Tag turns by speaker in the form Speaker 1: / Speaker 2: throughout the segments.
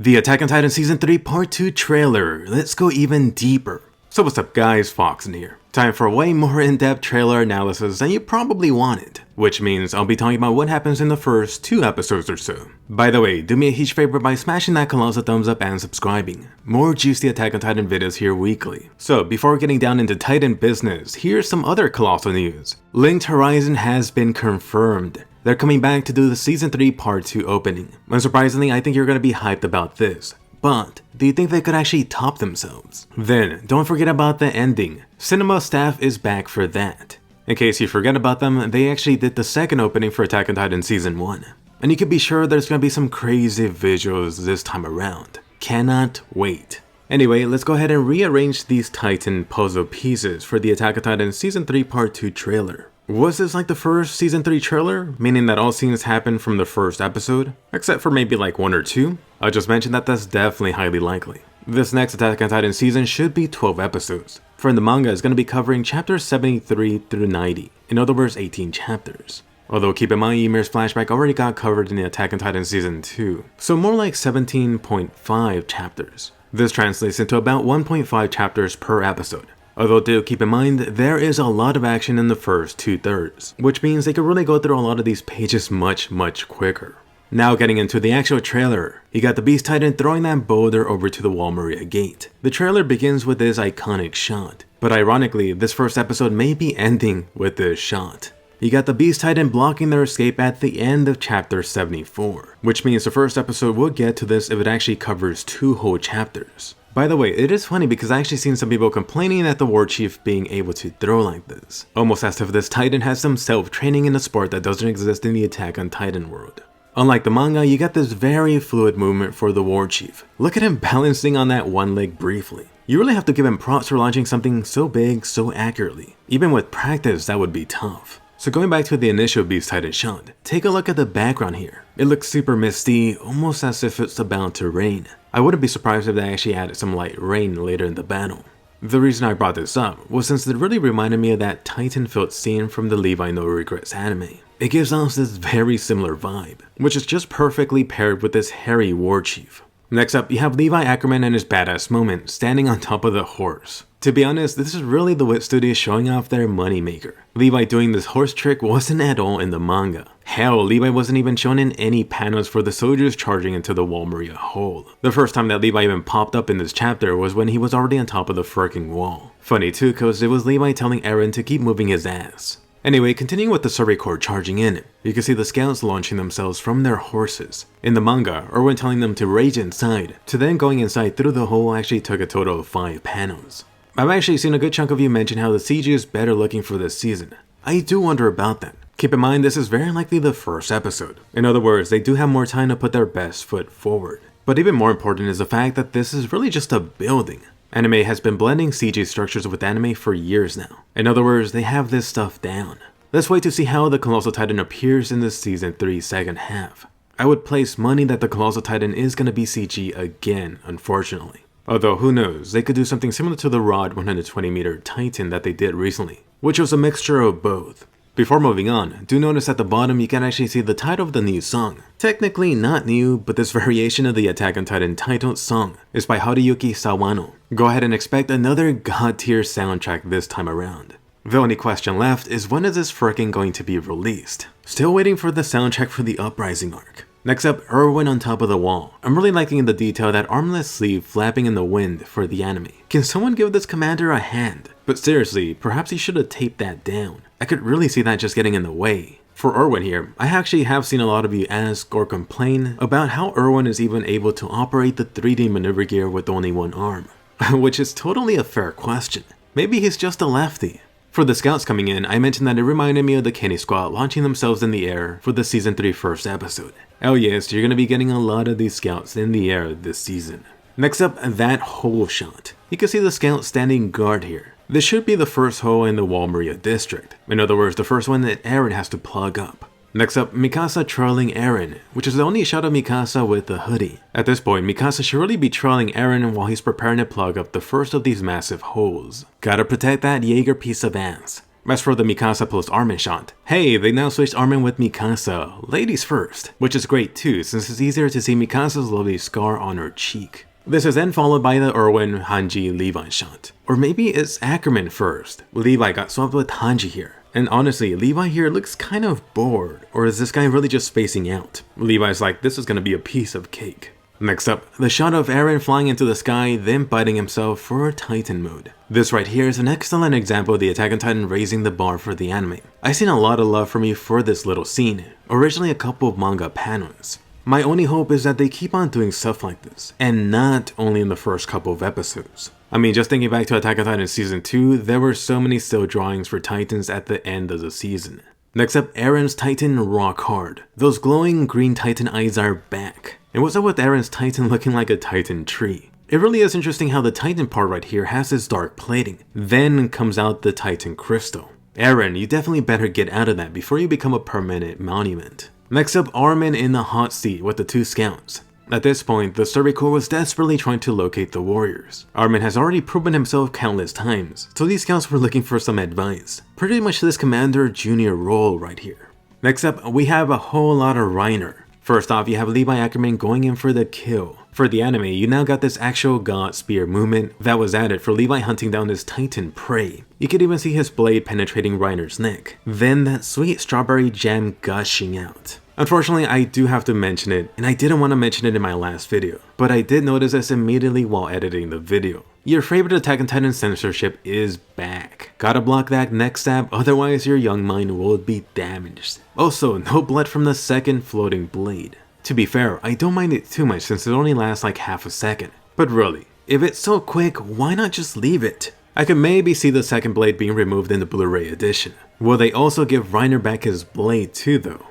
Speaker 1: The Attack on Titan Season 3 Part 2 trailer. Let's go even deeper. So what's up guys, Foxen here. Time for a way more in-depth trailer analysis than you probably wanted. Which means I'll be talking about what happens in the first 2 episodes or so. By the way, do me a huge favor by smashing that colossal thumbs up and subscribing. More juicy Attack on Titan videos here weekly. So before getting down into Titan business, here's some other colossal news. Linked Horizon has been confirmed. They're coming back to do the Season 3 Part 2 opening. Unsurprisingly, I think you're gonna be hyped about this. But, do you think they could actually top themselves? Then, don't forget about the ending. Cinema staff is back for that. In case you forget about them, they actually did the second opening for Attack on Titan Season 1. And you can be sure there's gonna be some crazy visuals this time around. Cannot wait. Anyway, let's go ahead and rearrange these Titan puzzle pieces for the Attack on Titan Season 3 Part 2 trailer. Was this like the first Season 3 trailer? Meaning that all scenes happened from the first episode? Except for maybe like 1 or 2? I just mentioned that that's definitely highly likely. This next Attack on Titan season should be 12 episodes. For the manga is going to be covering chapters 73 through 90. In other words, 18 chapters. Although keep in mind Ymir's flashback already got covered in the Attack on Titan Season 2. So more like 17.5 chapters. This translates into about 1.5 chapters per episode. Although do keep in mind, there is a lot of action in the first 2/3, which means they could really go through a lot of these pages much quicker. Now getting into the actual trailer, you got the Beast Titan throwing that boulder over to the Wall Maria gate. The trailer begins with this iconic shot, but ironically, this first episode may be ending with this shot. You got the Beast Titan blocking their escape at the end of chapter 74, which means the first episode will get to this if it actually covers 2 whole chapters. By the way, it is funny because I actually seen some people complaining at the War Chief being able to throw like this. Almost as if this Titan has some self-training in a sport that doesn't exist in the Attack on Titan world. Unlike the manga, you got this very fluid movement for the War Chief. Look at him balancing on that one leg briefly. You really have to give him props for launching something so big so accurately. Even with practice, that would be tough. So going back to the initial Beast Titan shot, take a look at the background here. It looks super misty, almost as if it's about to rain. I wouldn't be surprised if they actually added some light rain later in the battle. The reason I brought this up was since it really reminded me of that Titan-filled scene from the Levi No Regrets anime. It gives us this very similar vibe, which is just perfectly paired with this hairy War Chief. Next up, you have Levi Ackerman and his badass moment standing on top of the horse. To be honest, this is really the Wit Studio showing off their moneymaker. Levi doing this horse trick wasn't at all in the manga. Hell, Levi wasn't even shown in any panels for the soldiers charging into the Wall Maria hole. The first time that Levi even popped up in this chapter was when he was already on top of the freaking wall. Funny too, cause it was Levi telling Eren to keep moving his ass. Anyway, continuing with the Survey Corps charging in, you can see the scouts launching themselves from their horses. In the manga, Erwin telling them to rage inside, to then going inside through the hole actually took a total of 5 panels. I've actually seen a good chunk of you mention how the CG is better looking for this season. I do wonder about that. Keep in mind this is very likely the first episode. In other words, they do have more time to put their best foot forward. But even more important is the fact that this is really just a building. Anime has been blending CG structures with anime for years now. In other words, they have this stuff down. Let's wait to see how the Colossal Titan appears in the Season 3 second half. I would place money that the Colossal Titan is going to be CG again, unfortunately. Although who knows, they could do something similar to the Rod 120-meter Titan that they did recently, which was a mixture of both. Before moving on, do notice at the bottom you can actually see the title of the new song. Technically not new, but this variation of the Attack on Titan title song is by Haruyuki Sawano. Go ahead and expect another god tier soundtrack this time around. The only question left is when is this frickin' going to be released? Still waiting for the soundtrack for the Uprising Arc. Next up, Erwin on top of the wall. I'm really liking the detail of that armless sleeve flapping in the wind for the anime. Can someone give this commander a hand? But seriously, perhaps he should have taped that down. I could really see that just getting in the way. For Erwin here, I actually have seen a lot of you ask or complain about how Erwin is even able to operate the 3D maneuver gear with only one arm. Which is totally a fair question. Maybe he's just a lefty. For the scouts coming in, I mentioned that it reminded me of the Kenny Squad launching themselves in the air for the Season 3 first episode. Oh yes, you're gonna be getting a lot of these scouts in the air this season. Next up, that hole shot. You can see the scout standing guard here. This should be the first hole in the Wall Maria district. In other words, the first one that Eren has to plug up. Next up, Mikasa trolling Eren, which is the only shot of Mikasa with the hoodie. At this point, Mikasa should really be trolling Eren while he's preparing to plug up the first of these massive holes. Gotta protect that Jaeger piece of ass. As for the Mikasa plus Armin shot, hey, they now switched Armin with Mikasa, ladies first, which is great too since it's easier to see Mikasa's lovely scar on her cheek. This is then followed by the Erwin, Hanji, Levi shot. Or maybe it's Ackerman first. Levi got swapped with Hanji here. And honestly, Levi here looks kind of bored, or is this guy really just spacing out? Levi's like, this is gonna be a piece of cake. Next up, the shot of Eren flying into the sky, then biting himself for Titan mode. This right here is an excellent example of the Attack on Titan raising the bar for the anime. I've seen a lot of love from you for this little scene, originally a couple of manga panels. My only hope is that they keep on doing stuff like this, and not only in the first couple of episodes. I mean, just thinking back to Attack on Titan Season 2, there were so many still drawings for Titans at the end of the season. Next up, Eren's Titan rock hard. Those glowing green Titan eyes are back. And what's up with Eren's Titan looking like a Titan tree? It really is interesting how the Titan part right here has this dark plating. Then comes out the Titan crystal. Eren, you definitely better get out of that before you become a permanent monument. Next up, Armin in the hot seat with the 2 scouts. At this point, the Survey Corps was desperately trying to locate the warriors. Armin has already proven himself countless times, so these scouts were looking for some advice. Pretty much this Commander Junior role right here. Next up, we have a whole lot of Reiner. First off, you have Levi Ackerman going in for the kill. For the anime, you now got this actual God Spear movement that was added for Levi hunting down this Titan prey. You could even see his blade penetrating Reiner's neck. Then that sweet strawberry jam gushing out. Unfortunately, I do have to mention it, and I didn't want to mention it in my last video, but I did notice this immediately while editing the video. Your favorite Attack on Titan censorship is back. Gotta block that neck stab, otherwise your young mind will be damaged. Also, no blood from the second floating blade. To be fair, I don't mind it too much since it only lasts like half a second. But really, if it's so quick, why not just leave it? I could maybe see the second blade being removed in the Blu-ray edition. Will they also give Reiner back his blade too though?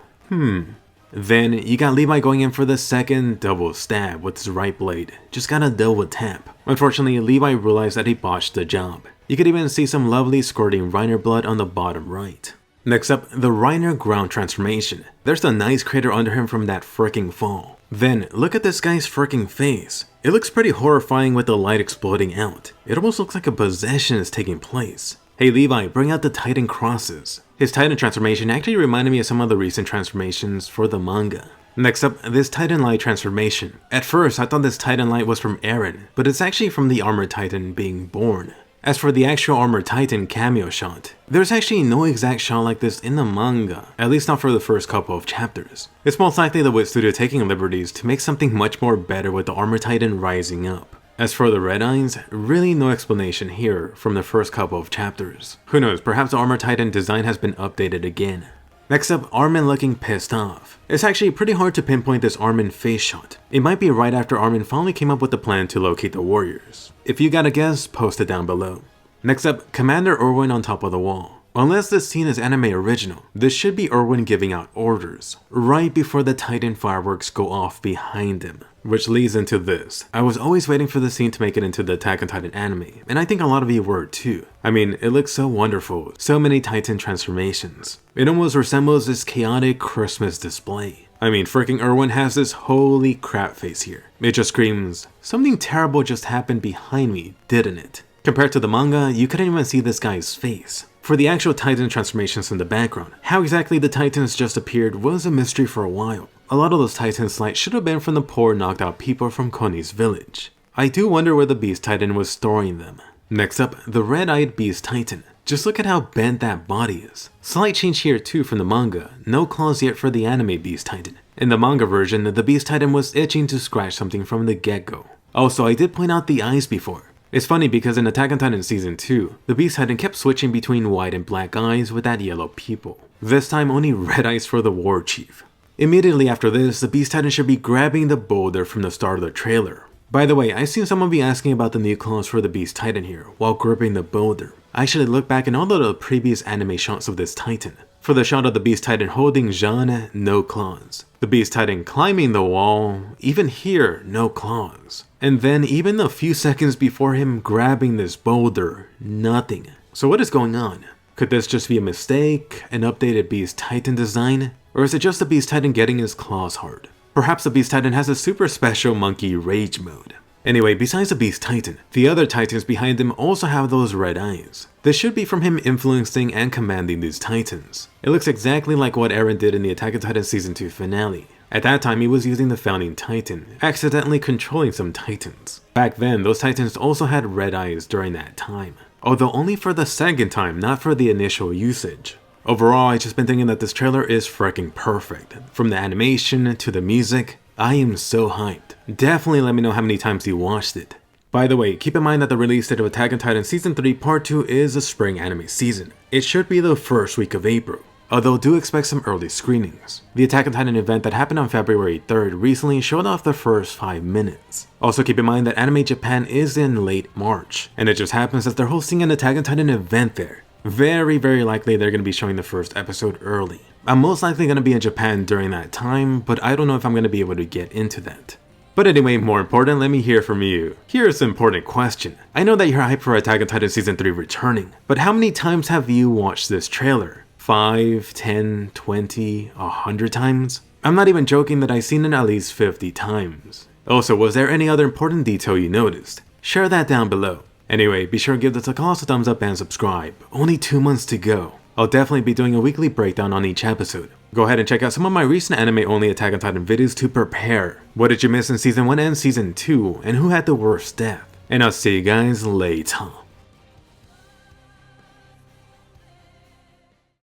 Speaker 1: Then you got Levi going in for the second double stab with his right blade. Just gotta double tap. Unfortunately, Levi realized that he botched the job. You could even see some lovely squirting Reiner blood on the bottom right. Next up, the Reiner ground transformation. There's a nice crater under him from that fricking fall. Then, look at this guy's fricking face. It looks pretty horrifying with the light exploding out. It almost looks like a possession is taking place. Hey Levi, bring out the Titan crosses. His Titan transformation actually reminded me of some of the recent transformations for the manga. Next up, this Titan Light transformation. At first, I thought this Titan Light was from Eren, but it's actually from the Armored Titan being born. As for the actual Armored Titan cameo shot, there's actually no exact shot like this in the manga, at least not for the first couple of chapters. It's most likely the Wit Studio taking liberties to make something much more better with the Armored Titan rising up. As for the red eyes, really no explanation here from the first couple of chapters. Who knows, perhaps the Armored Titan design has been updated again. Next up, Armin looking pissed off. It's actually pretty hard to pinpoint this Armin face shot. It might be right after Armin finally came up with the plan to locate the warriors. If you got a guess, post it down below. Next up, Commander Erwin on top of the wall. Unless this scene is anime original, this should be Erwin giving out orders, right before the Titan fireworks go off behind him. Which leads into this. I was always waiting for the scene to make it into the Attack on Titan anime, and I think a lot of you were too. I mean, it looks so wonderful, so many Titan transformations. It almost resembles this chaotic Christmas display. I mean, freaking Erwin has this holy crap face here. It just screams, something terrible just happened behind me, didn't it? Compared to the manga, you couldn't even see this guy's face. For the actual Titan transformations in the background, how exactly the Titans just appeared was a mystery for a while. A lot of those Titan slides should have been from the poor knocked out people from Koni's village. I do wonder where the Beast Titan was storing them. Next up, the red-eyed Beast Titan. Just look at how bent that body is. Slight change here too from the manga, no claws yet for the anime Beast Titan. In the manga version, the Beast Titan was itching to scratch something from the get-go. Also, I did point out the eyes before. It's funny because in Attack on Titan Season 2, the Beast Titan kept switching between white and black eyes with that yellow pupil. This time only red eyes for the War Chief. Immediately after this, the Beast Titan should be grabbing the boulder from the start of the trailer. By the way, I've seen some of you asking about the new claws for the Beast Titan here, while gripping the boulder. I actually looked back in all of the previous anime shots of this Titan. For the shot of the Beast Titan holding Jean, no claws. The Beast Titan climbing the wall, even here, no claws. And then even a few seconds before him grabbing this boulder, nothing. So what is going on? Could this just be a mistake, an updated Beast Titan design? Or is it just the Beast Titan getting his claws hard? Perhaps the Beast Titan has a super special monkey rage mode. Anyway, besides the Beast Titan, the other Titans behind him also have those red eyes. This should be from him influencing and commanding these Titans. It looks exactly like what Eren did in the Attack on Titan Season 2 finale. At that time, he was using the Founding Titan, accidentally controlling some Titans. Back then, those Titans also had red eyes during that time. Although only for the second time, not for the initial usage. Overall, I've just been thinking that this trailer is freaking perfect. From the animation to the music, I am so hyped. Definitely let me know how many times you watched it. By the way, keep in mind that the release date of Attack on Titan Season 3 Part 2 is a spring anime season. It should be the first week of April, although do expect some early screenings. The Attack on Titan event that happened on February 3rd recently showed off the first 5 minutes. Also keep in mind that Anime Japan is in late March, and it just happens that they're hosting an Attack on Titan event there. Very likely they're going to be showing the first episode early. I'm most likely going to be in Japan during that time, but I don't know if I'm going to be able to get into that. But anyway, more important, let me hear from you. Here's the important question. I know that you're hyped for Attack on Titan Season 3 returning, but how many times have you watched this trailer? 5, 10, 20, 100 times? I'm not even joking that I've seen it at least 50 times. Also, was there any other important detail you noticed? Share that down below. Anyway, be sure to give this a colossal thumbs up and subscribe. Only 2 months to go. I'll definitely be doing a weekly breakdown on each episode. Go ahead and check out some of my recent anime-only Attack on Titan videos to prepare. What did you miss in Season 1 and Season 2, and who had the worst death? And I'll see you guys later.